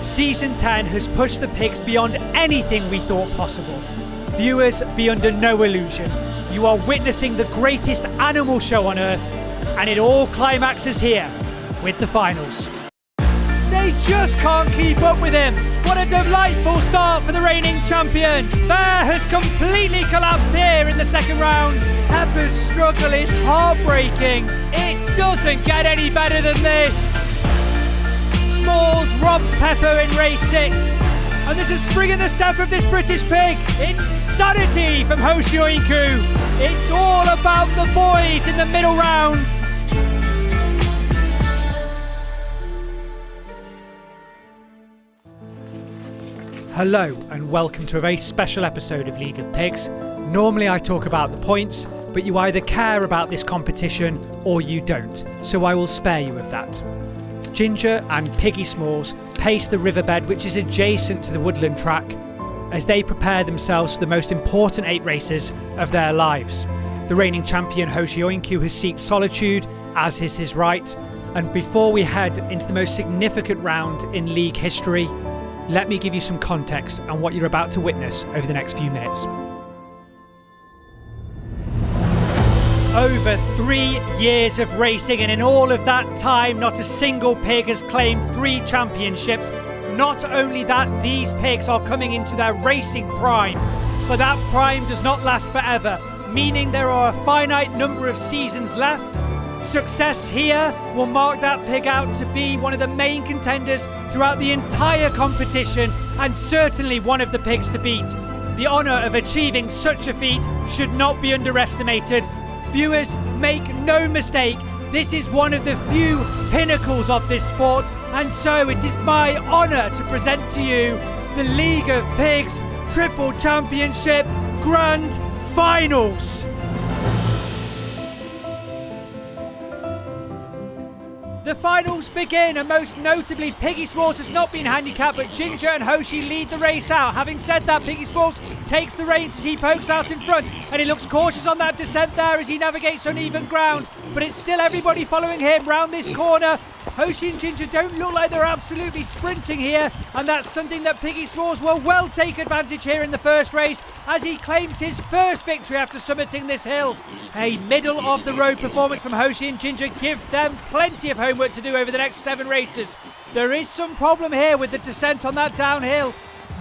Season 10 has pushed the pigs beyond anything we thought possible. Viewers, be under no illusion. You are witnessing the greatest animal show on earth, and it all climaxes here with the finals. They just can't keep up with him. What a delightful start for the reigning champion. Bear has completely collapsed here in the second round. Pepper's struggle is heartbreaking. It doesn't get any better than this. Smalls robs Pepper in race 6. And there's a spring in the step of this British pig. Insanity from Hoshi Oinku. It's all about the boys in the middle round. Hello and welcome to a very special episode of League of Pigs. Normally I talk about the points, but you either care about this competition or you don't, so I will spare you of that. Ginger and Piggy Smalls pace the riverbed which is adjacent to the woodland track as they prepare themselves for the most important 8 races of their lives. The reigning champion Hoshi Oinku has sought solitude, as is his right, and before we head into the most significant round in league history, let me give you some context on what you're about to witness over the next few minutes. Over 3 years of racing, and in all of that time, not a single pig has claimed 3 championships. Not only that, these pigs are coming into their racing prime, but that prime does not last forever, meaning there are a finite number of seasons left. Success here will mark that pig out to be one of the main contenders throughout the entire competition, and certainly one of the pigs to beat. The honour of achieving such a feat should not be underestimated. Viewers, make no mistake, this is one of the few pinnacles of this sport, and so it is my honour to present to you the League of Pigs Triple Championship Grand Finals. The finals begin, and most notably Piggy Smalls has not been handicapped, but Ginger and Hoshi lead the race out. Having said that, Piggy Smalls takes the reins as he pokes out in front, and he looks cautious on that descent there as he navigates uneven ground, but it's still everybody following him round this corner. Hoshi and Ginger don't look like they're absolutely sprinting here, and that's something that Piggy Smalls will well take advantage here in the first race as he claims his first victory after summiting this hill. A middle of the road performance from Hoshi and Ginger give them plenty of homework to do over the next 7 races. There is some problem here with the descent on that downhill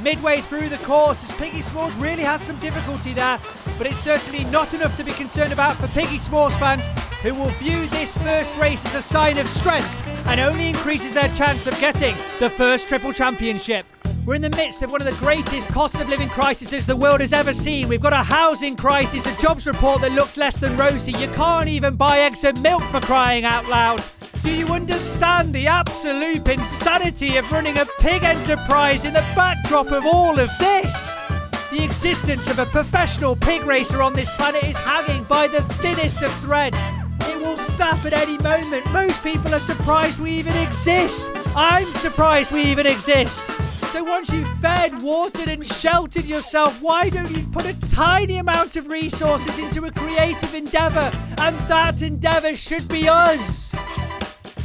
midway through the course, as Piggy Smalls really has some difficulty there, but it's certainly not enough to be concerned about for Piggy Smalls fans, who will view this first race as a sign of strength and only increases their chance of getting the first triple championship. We're in the midst of one of the greatest cost of living crises the world has ever seen. We've got a housing crisis, a jobs report that looks less than rosy. You can't even buy eggs and milk, for crying out loud. Do you understand the absolute insanity of running a pig enterprise in the backdrop of all of this? The existence of a professional pig racer on this planet is hanging by the thinnest of threads. It will snap at any moment. Most people are surprised we even exist. I'm surprised we even exist. So once you've fed, watered and sheltered yourself, why don't you put a tiny amount of resources into a creative endeavour? And that endeavour should be us.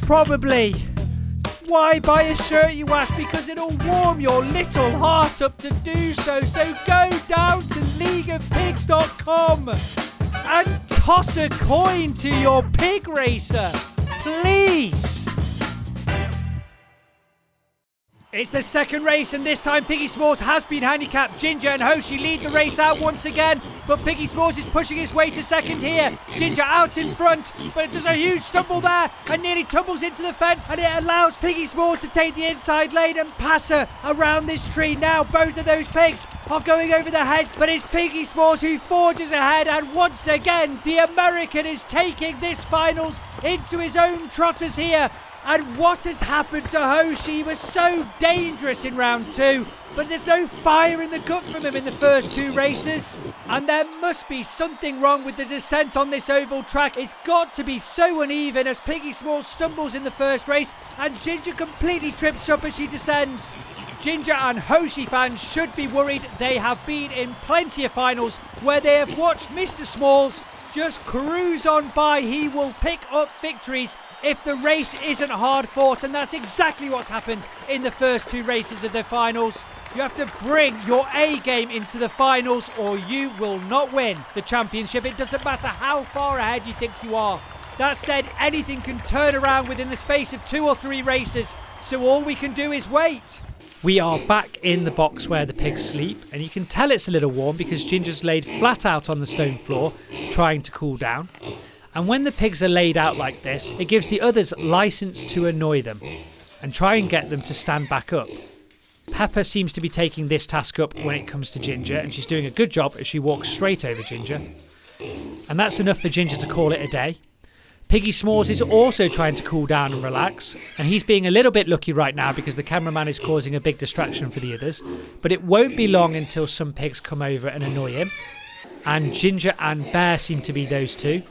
Probably. Why buy a shirt, you ask? Because it'll warm your little heart up to do so. So go down to leagueofpigs.com and toss a coin to your pig racer, please. It's the second race, and this time Piggy Smalls has been handicapped. Ginger and Hoshi lead the race out once again, but Piggy Smalls is pushing his way to second here. Ginger out in front, but it does a huge stumble there and nearly tumbles into the fence, and it allows Piggy Smalls to take the inside lane and pass her around this tree. Now both of those pigs are going over the hedge, but it's Piggy Smalls who forges ahead, and once again the American is taking this finals into his own trotters here. And what has happened to Hoshi? He was so dangerous in round 2, but there's no fire in the gut from him in the first 2 races. And there must be something wrong with the descent on this oval track. It's got to be so uneven as Piggy Smalls stumbles in the first race and Ginger completely trips up as she descends. Ginger and Hoshi fans should be worried. They have been in plenty of finals where they have watched Mr. Smalls just cruise on by. He will pick up victories if the race isn't hard fought, and that's exactly what's happened in the first 2 races of the finals. You have to bring your A game into the finals or you will not win the championship. It doesn't matter how far ahead you think you are. That said, anything can turn around within the space of 2 or 3 races, so all we can do is wait. We are back in the box where the pigs sleep, and you can tell it's a little warm because Ginger's laid flat out on the stone floor, trying to cool down. And when the pigs are laid out like this, it gives the others license to annoy them and try and get them to stand back up. Peppa seems to be taking this task up when it comes to Ginger, and she's doing a good job as she walks straight over Ginger. And that's enough for Ginger to call it a day. Piggy S'mores is also trying to cool down and relax, and he's being a little bit lucky right now because the cameraman is causing a big distraction for the others. But it won't be long until some pigs come over and annoy him, and Ginger and Bear seem to be those two.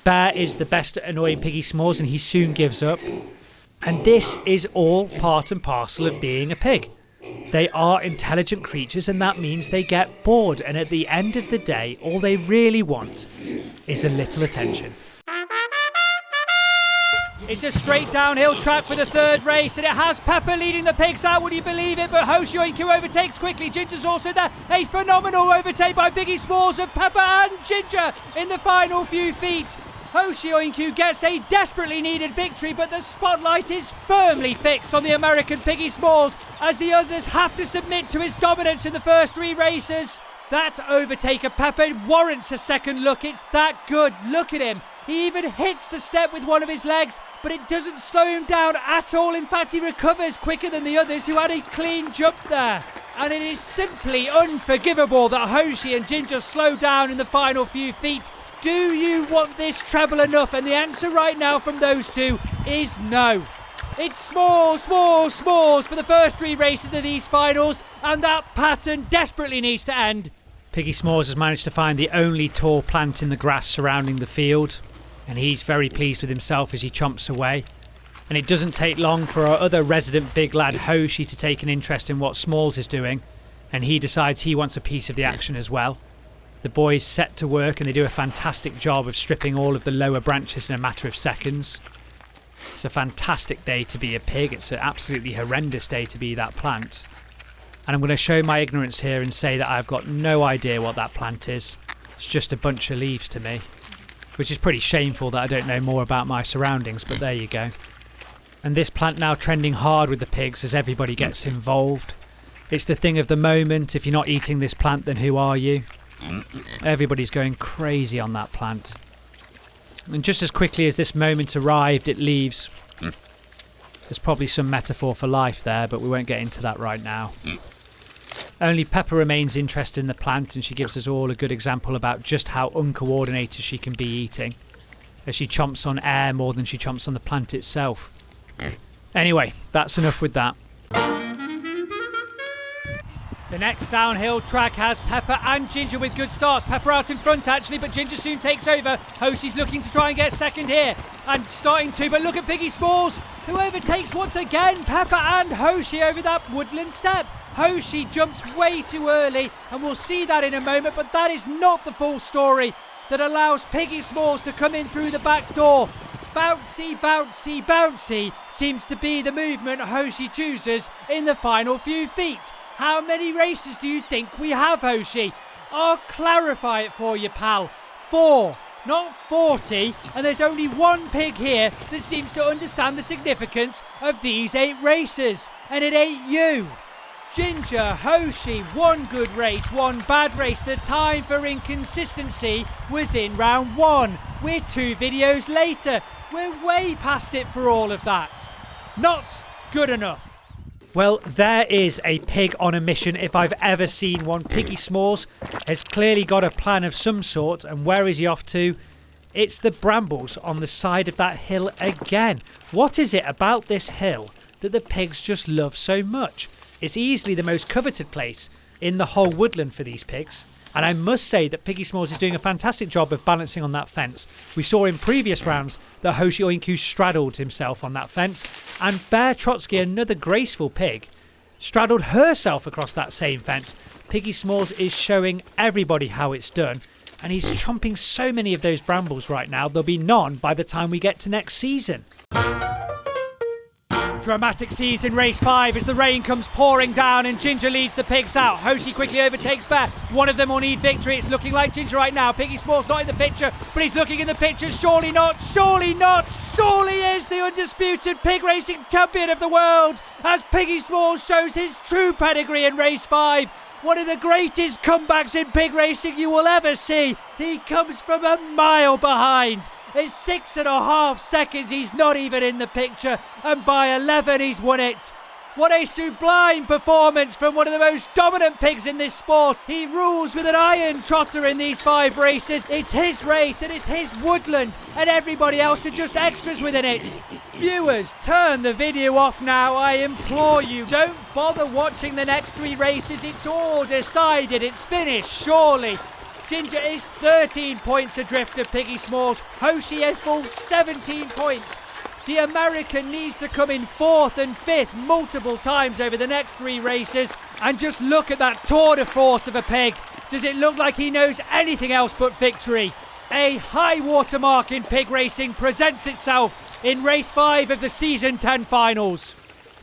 Bear is the best at annoying Piggy S'mores, and he soon gives up. And this is all part and parcel of being a pig. They are intelligent creatures, and that means they get bored, and at the end of the day, all they really want is a little attention. It's a straight downhill track for the 3rd race, and it has Peppa leading the pigs out, would you believe it? But Hoshi Oinku overtakes quickly. Ginger's also there. A phenomenal overtake by Piggy S'mores of Peppa and Ginger in the final few feet. Hoshi Oinku gets a desperately needed victory, but the spotlight is firmly fixed on the American Piggy S'mores as the others have to submit to his dominance in the first 3 races. That overtake of Peppa warrants a second look. It's that good. Look at him. He even hits the step with one of his legs, but it doesn't slow him down at all. In fact, he recovers quicker than the others who had a clean jump there. And it is simply unforgivable that Hoshi and Ginger slow down in the final few feet. Do you want this treble enough? And the answer right now from those two is no. It's S'mores for the first 3 races of these finals, and that pattern desperately needs to end. Piggy S'mores has managed to find the only tall plant in the grass surrounding the field, and he's very pleased with himself as he chomps away. And it doesn't take long for our other resident big lad Hoshi to take an interest in what S'mores is doing, and he decides he wants a piece of the action as well. The boys set to work and they do a fantastic job of stripping all of the lower branches in a matter of seconds. It's a fantastic day to be a pig. It's an absolutely horrendous day to be that plant. And I'm going to show my ignorance here and say that I've got no idea what that plant is. It's just a bunch of leaves to me, which is pretty shameful that I don't know more about my surroundings, but there you go. And this plant now trending hard with the pigs as everybody gets involved. It's the thing of the moment. If you're not eating this plant, then who are you? Everybody's going crazy on that plant. And just as quickly as this moment arrived, it leaves. There's probably some metaphor for life there, but we won't get into that right now. Only Peppa remains interested in the plant, and she gives us all a good example about just how uncoordinated she can be eating, as she chomps on air more than she chomps on the plant itself. Anyway, that's enough with that. The next downhill track has Peppa and Ginger with good starts. Peppa out in front actually, but Ginger soon takes over. Hoshi's looking to try and get second here, and starting to, but look at Piggy S'mores, who overtakes once again Peppa and Hoshi over that woodland step. Hoshi jumps way too early, and we'll see that in a moment, but that is not the full story that allows Piggy S'mores to come in through the back door. Bouncy, bouncy, bouncy seems to be the movement Hoshi chooses in the final few feet. How many races do you think we have, Hoshi? I'll clarify it for you, pal. 4, not 40, and there's only one pig here that seems to understand the significance of these 8 races, and it ain't you. Ginger, Hoshi, 1 good race, 1 bad race. The time for inconsistency was in round 1. We're 2 videos later. We're way past it for all of that. Not good enough. Well, there is a pig on a mission if I've ever seen one. Piggy S'mores has clearly got a plan of some sort, and where is he off to? It's the brambles on the side of that hill again. What is it about this hill that the pigs just love so much? It's easily the most coveted place in the whole woodland for these pigs. And I must say that Piggy S'mores is doing a fantastic job of balancing on that fence. We saw in previous rounds that Hoshi Oinku straddled himself on that fence, and Bear Trotsky, another graceful pig, straddled herself across that same fence. Piggy S'mores is showing everybody how it's done, And he's chomping so many of those brambles right now, there'll be none by the time we get to next season. Dramatic scenes in race 5 as the rain comes pouring down and Ginger leads the pigs out. Hoshi quickly overtakes Bear. One of them will need victory. It's looking like Ginger right now. Piggy Small's not in the picture, but he's looking in the picture. Surely not, surely not, surely is the undisputed pig racing champion of the world as Piggy Small shows his true pedigree in race 5. One of the greatest comebacks in pig racing you will ever see. He comes from a mile behind. It's 6.5 seconds, he's not even in the picture, and by 11 he's won it. What a sublime performance from one of the most dominant pigs in this sport. He rules with an iron trotter in these 5 races. It's his race and it's his woodland, and everybody else are just extras within it. Viewers, turn the video off now, I implore you. Don't bother watching the next 3 races, it's all decided, it's finished, surely. Ginger is 13 points adrift of Piggy Smalls. Hoshi a full 17 points. The American needs to come in 4th and 5th multiple times over the next 3 races. And just look at that tour de force of a pig. Does it look like he knows anything else but victory? A high watermark in pig racing presents itself in race 5 of the season 10 finals.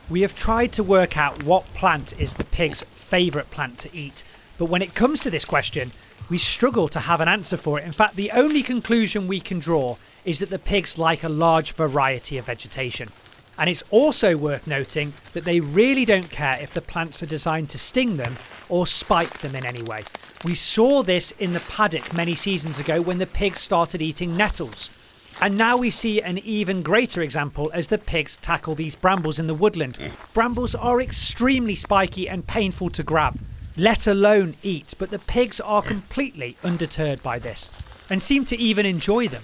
We have tried to work out what plant is the pig's favourite plant to eat. But when it comes to this question, we struggle to have an answer for it. In fact, the only conclusion we can draw is that the pigs like a large variety of vegetation. And it's also worth noting that they really don't care if the plants are designed to sting them or spike them in any way. We saw this in the paddock many seasons ago when the pigs started eating nettles. And now we see an even greater example as the pigs tackle these brambles in the woodland. Brambles are extremely spiky and painful to grab, let alone eat, but the pigs are completely undeterred by this and seem to even enjoy them.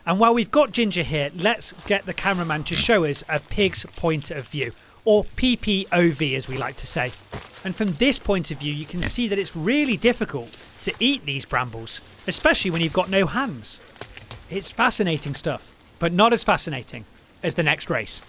And while we've got Ginger here, let's get the cameraman to show us a pig's point of view, or PPOV as we like to say. And from this point of view, you can see that it's really difficult to eat these brambles, especially when you've got no hands. It's fascinating stuff, but not as fascinating as the next race.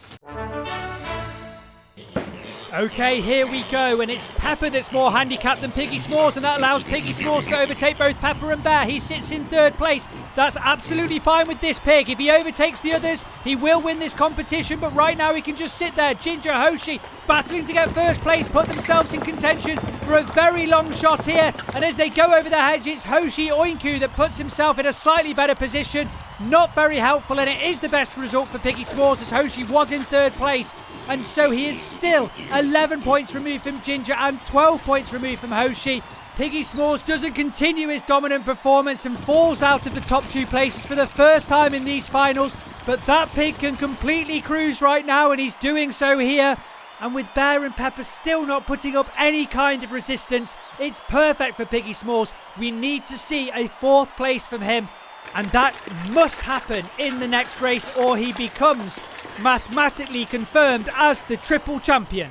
Okay, here we go, and it's Pepper that's more handicapped than Piggy Smalls, and that allows Piggy Smalls to overtake both Pepper and Bear. He sits in 3rd place. That's absolutely fine with this pig. If he overtakes the others, he will win this competition, but right now he can just sit there. Ginger, Hoshi battling to get 1st place, put themselves in contention for a very long shot here, and as they go over the hedge, it's Hoshi Oinku that puts himself in a slightly better position. Not very helpful, and it is the best result for Piggy Smalls as Hoshi was in 3rd place. And so he is still 11 points removed from Ginger and 12 points removed from Hoshi. Piggy Smalls doesn't continue his dominant performance and falls out of the top 2 places for the first time in these finals. But that pig can completely cruise right now, and he's doing so here. And with Bear and Pepper still not putting up any kind of resistance, it's perfect for Piggy Smalls. We need to see a 4th place from him. And that must happen in the next race, or he becomes mathematically confirmed as the triple champion.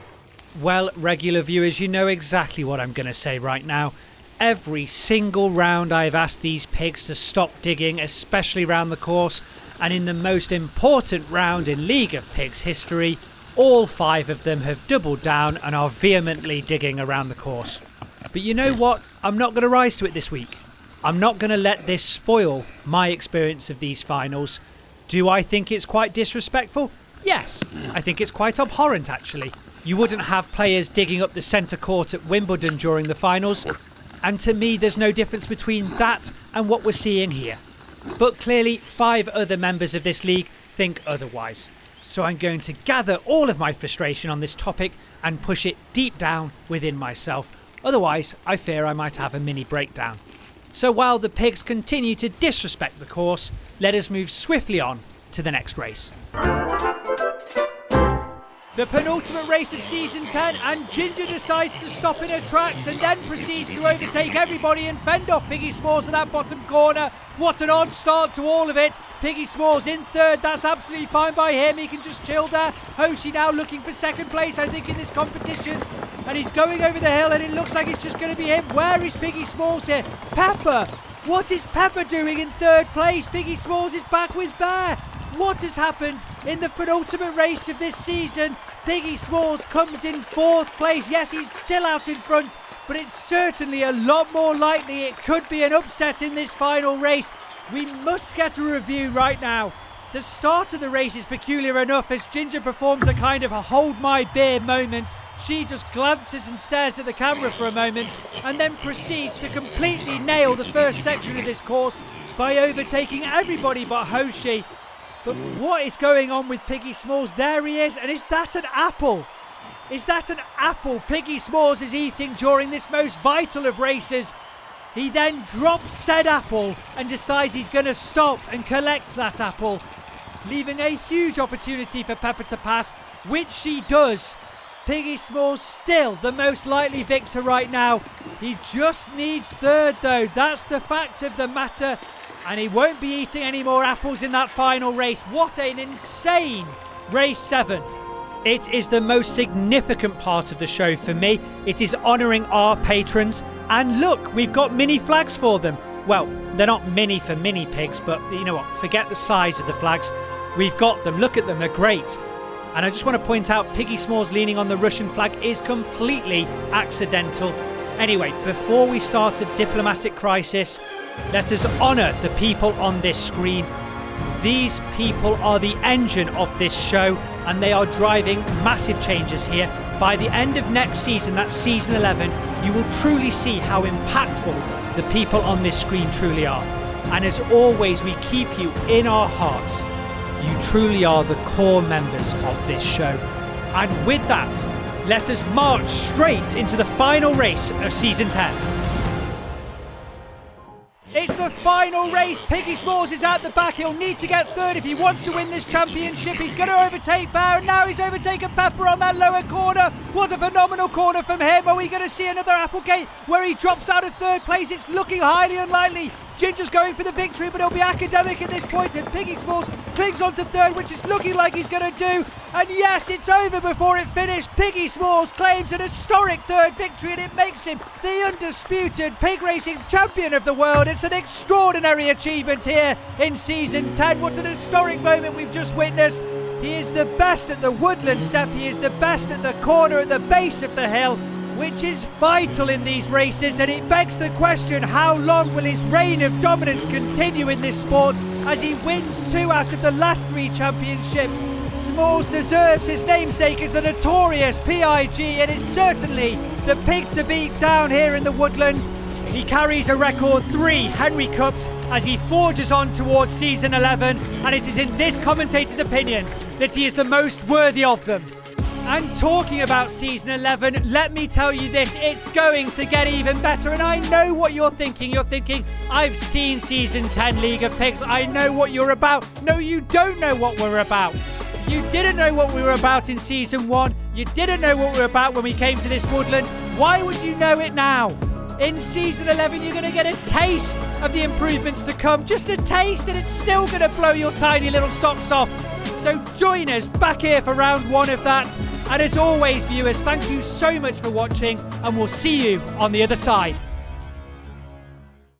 Well, regular viewers, you know exactly what I'm going to say right now. Every single round I've asked these pigs to stop digging, especially around the course, and in the most important round in League of Pigs history, all 5 of them have doubled down and are vehemently digging around the course. But you know what? I'm not going to rise to it this week. I'm not going to let this spoil my experience of these finals. Do I think it's quite disrespectful? Yes, I think it's quite abhorrent actually. You wouldn't have players digging up the centre court at Wimbledon during the finals, and to me there's no difference between that and what we're seeing here. But clearly 5 other members of this league think otherwise. So I'm going to gather all of my frustration on this topic and push it deep down within myself. Otherwise, I fear I might have a mini breakdown. So while the pigs continue to disrespect the course, let us move swiftly on to the next race. The penultimate race of season 10, and Ginger decides to stop in her tracks and then proceeds to overtake everybody and fend off Piggy Smalls in that bottom corner. What an odd start to all of it. Piggy Smalls in 3rd, that's absolutely fine by him. He can just chill there. Hoshi now looking for 2nd place, I think, in this competition. And he's going over the hill, and it looks like it's just going to be him. Where is Piggy Smalls here? Pepper! What is Pepper doing in 3rd place? Piggy Smalls is back with Bear. What has happened in the penultimate race of this season? Piggy Smalls comes in 4th place. Yes, he's still out in front, but it's certainly a lot more likely it could be an upset in this final race. We must get a review right now. The start of the race is peculiar enough as Ginger performs a kind of a hold my beer moment. She just glances and stares at the camera for a moment and then proceeds to completely nail the first section of this course by overtaking everybody but Hoshi. But what is going on with Piggy Smalls? There he is, and is that an apple? Is that an apple Piggy Smalls is eating during this most vital of races? He then drops said apple and decides he's going to stop and collect that apple, leaving a huge opportunity for Pepper to pass, which she does. Piggy Smalls still the most likely victor right now. He just needs third though, that's the fact of the matter. And he won't be eating any more apples in that final race. What an insane race 7. It is the most significant part of the show for me. It is honouring our patrons. And look, we've got mini flags for them. Well, they're not mini for mini pigs, but you know what? Forget the size of the flags. We've got them. Look at them. They're great. And I just want to point out Piggy Smalls leaning on the Russian flag is completely accidental. Anyway, before we start a diplomatic crisis, let us honour the people on this screen. These people are the engine of this show and they are driving massive changes here. By the end of next season, that's season 11, you will truly see how impactful the people on this screen truly are. And as always, we keep you in our hearts. You truly are the core members of this show. And with that, let us march straight into the final race of season 10. It's the final race. Piggy Smalls is at the back. He'll need to get third if he wants to win this championship. He's going to overtake Bear. Now he's overtaken Pepper on that lower corner. What a phenomenal corner from him. Are we going to see another Applegate where he drops out of third place? It's looking highly unlikely. Ginger's going for the victory, but it'll be academic at this point, and Piggy Smalls clings on to third, which is looking like he's going to do. And yes, it's over before it finished. Piggy Smalls claims an historic third victory, and it makes him the undisputed pig racing champion of the world. It's an extraordinary achievement here in season 10. What an historic moment we've just witnessed. He is the best at the woodland step. He is the best at the corner, at the base of the hill, which is vital in these races, and it begs the question, how long will his reign of dominance continue in this sport as he wins 2 out of the last 3 championships? Smalls deserves his namesake as the notorious PIG and is certainly the pig to beat down here in the woodland. He carries a record 3 Henry Cups as he forges on towards season 11, and it is in this commentator's opinion that he is the most worthy of them. And talking about season 11, let me tell you this, it's going to get even better. And I know what you're thinking. You're thinking, I've seen season 10 League of Pigs. I know what you're about. No, you don't know what we're about. You didn't know what we were about in season 1. You didn't know what we were about when we came to this woodland. Why would you know it now? In season 11, you're going to get a taste of the improvements to come. Just a taste, and it's still going to blow your tiny little socks off. So join us back here for round 1 of that. And as always, viewers, thank you so much for watching, and we'll see you on the other side.